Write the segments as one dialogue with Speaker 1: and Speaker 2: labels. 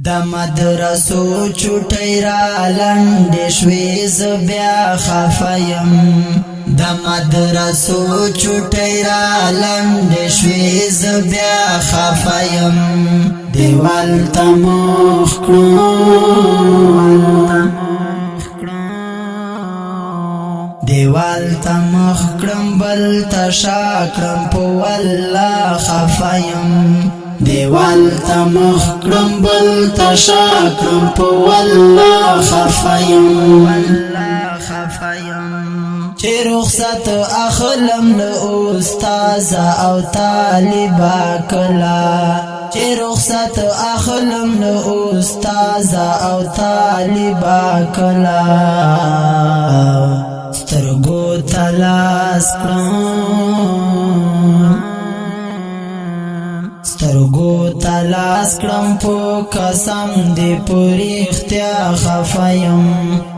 Speaker 1: د مدرسو چوټی را لنډې شوې زه بیا خفه یم د مدرسو چوټی را لنډې شوې زه بیا خفه یم دیوال ته مخ کړم دیوال ته مخ کړم بل ته شا کړم په والله خفه یم دیوال ته مخ کړم بل ته شا کړم په والله خفه یم چې رخصت اخلم له استاد او طالبا کلا چې رخصت اخلم له استاد او طالبا کلا سترګو تلاس کړم سترګو تلاس کړم په قسم دې پوری اختیا خفایم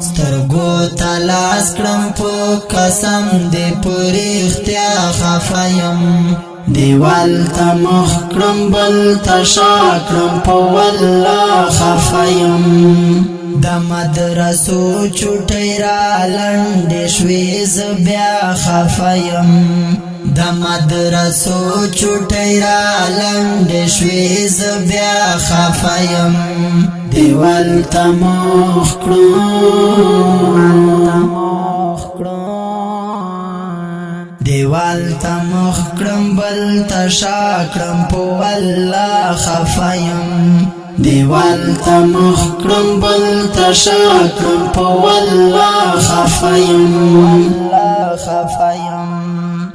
Speaker 1: سترګو تلاس کړم په قسم دې پوری اختیا خفایم دیوال ته مخ کړم بل ته شا کړم په والله خفایم د مدرسو چوټی را لنډې شوې زه بیا خفه یم د مدرسو چوټی را لنډې شوې زه بیا خفه یم دیوال ته مخ کړم دیوال ته مخ کړم بل ته شا کړم په والله خفه یم دیوال ته مخ کړم بل ته شا کړم په والله خفه یم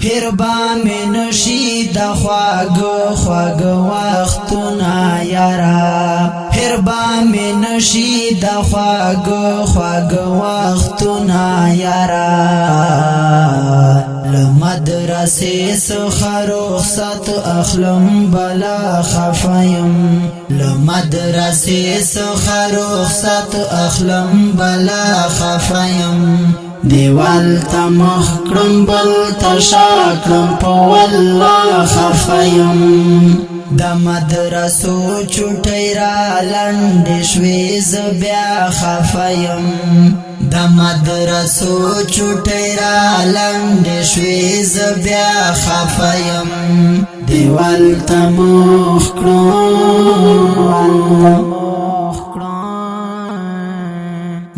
Speaker 1: هر با مې نشي د خواږه خواږه وختونه یاره هر با مې نشي د خواږه خواږه وختونه یاره له مدرسې څخه رخصت اخلم بلا خفه یم له مدرسې څخه رخصت اخلم بلا خفه یم دیوال ته مخ کړم بل ته شا کړم په والله خفه یم د مدرسو چوټی را لنډې شوې زه بیا خفه یم د مدرسو چوټی را لنډې شوې زه بیا خفه یم دیوال ته مخ کړم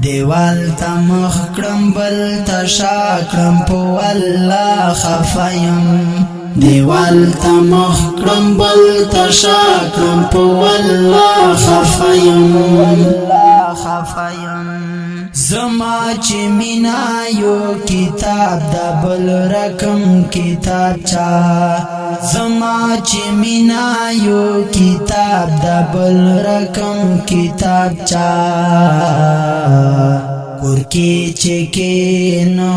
Speaker 1: دیوال ته مخ کړم بل ته شا کړم په والله خفه یم دیوال ته مخ کړم بل ته شا کړم په والله خفه یم زما چې مینا یو کتاب د بل رقم کتاب چا زما چې مینا یو کتاب د بل رقم کتاب چا کور کې چې کېنو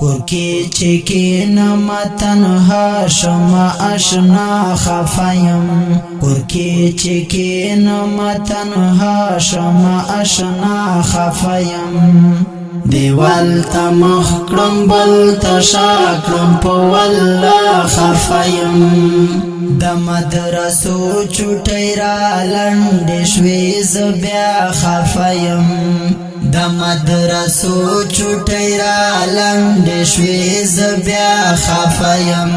Speaker 1: کور کې چې کېنم تنها شم اشنا خفه یم کور کې چې کېنم تنها شم اشنا خفه یم دیوال ته مخ کړم بل ته شا کړم په والله خفه یم د مدرسو چوټی را لنډې شوې زه بیا خفه یم د مدرسو چوټی را لنډې شوې زه بیا خفه یم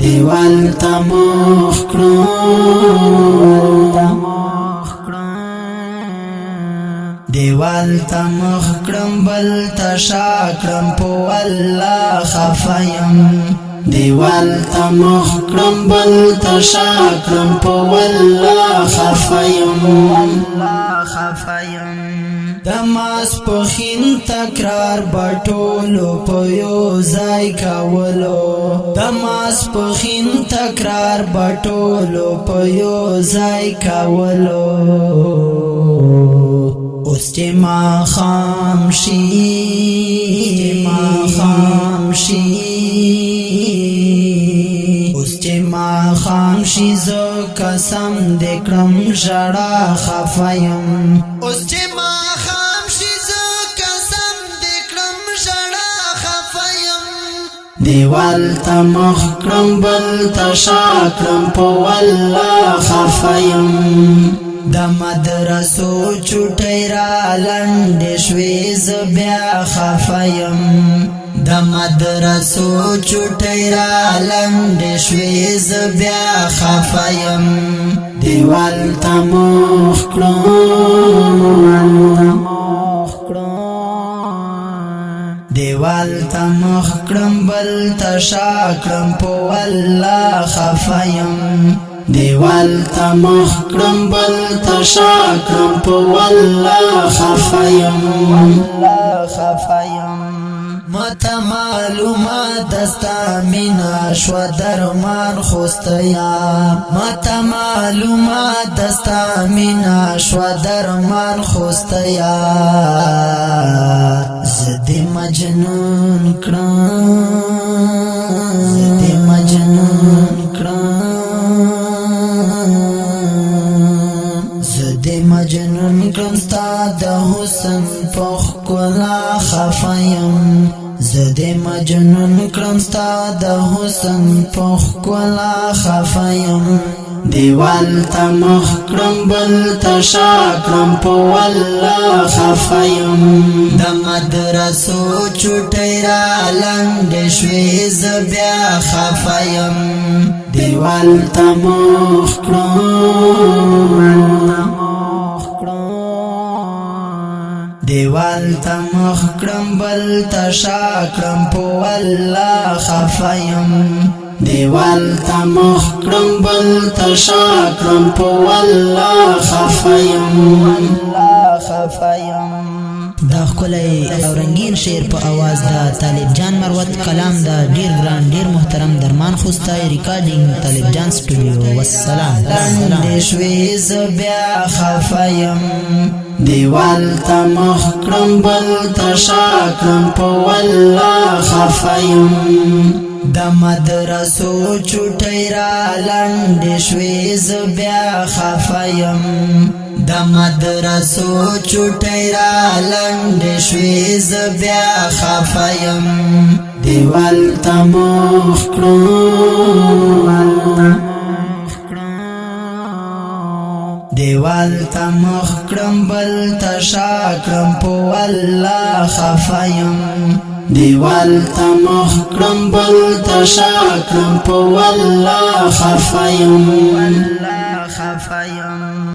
Speaker 1: دیوال ته مخ کړم دیوال ته مخ کړم بل ته شا کړم په والله خفه یم دیوال ته مخ کړم بل ته شا کړم په والله خفه یم د ماسپښین تکرار به ټولو په یو ځای کولو د ماسپښین تکرار به ټولو په یو ځای کولو اوس چې ماښام شي اوس چې ماښام شي زه قسم دې کړم ژړا خفه یم اوس چې ماښام شي زه قسم دې کړم ژړا خفه یم دیوال تا مخکرم بل تا شاکرم پو والله خفایم د مدرسو چوټی را لنډې شوې زه بیا خفایم د مدرسو چوټی را لنډې شوې زه بیا خفایم دیوال تا مخکرم دیوال تا مخکرم بل تا شاکرم پو والله خفایم دیوال تا مخکرم بل تا شاکرم پو والله خفایم متا معلومات دستا مینا شو درمان خوستیا متا معلومات دستا مینا شو درمان خوستیا زدی مجنون کرم مجنون کرم ستا د حسن پخ کلا خفایم زده مجنون کرم ستا د حسن پخ کلا خفایم دیوال تا مخکرم بل تا شاکرم پو والله خفایم د مدرسو چوټی را لنډې شوې زه بیا خفایم دیوال تا دیوال تا مخکرم بل تا شاکرم پو والله خفایم دیوال تا مخکرم بل تا شاکرم پو والله خفایم دا خلای او رنگین شعر په आवाज دا طالب جان مروت کلام دا ډیر ګران ډیر محترم درمان خوستای ریکارډینګ طالب جان سټوډیو والسلام شوي زبیا خفایم دیوال تا مخکرم بل تا شاکرم پو والله خفایم د مدرسو چوټی را لنډې شوې زه بیا خفایم د مدرسو چوټی را لنډې شوې زه بیا خفایم دیوال تا دیوال تا مخکرم بل تا شاکرم پو والله خفایم دیوال تا مخکرم بل تا شاکرم پو والله خفایم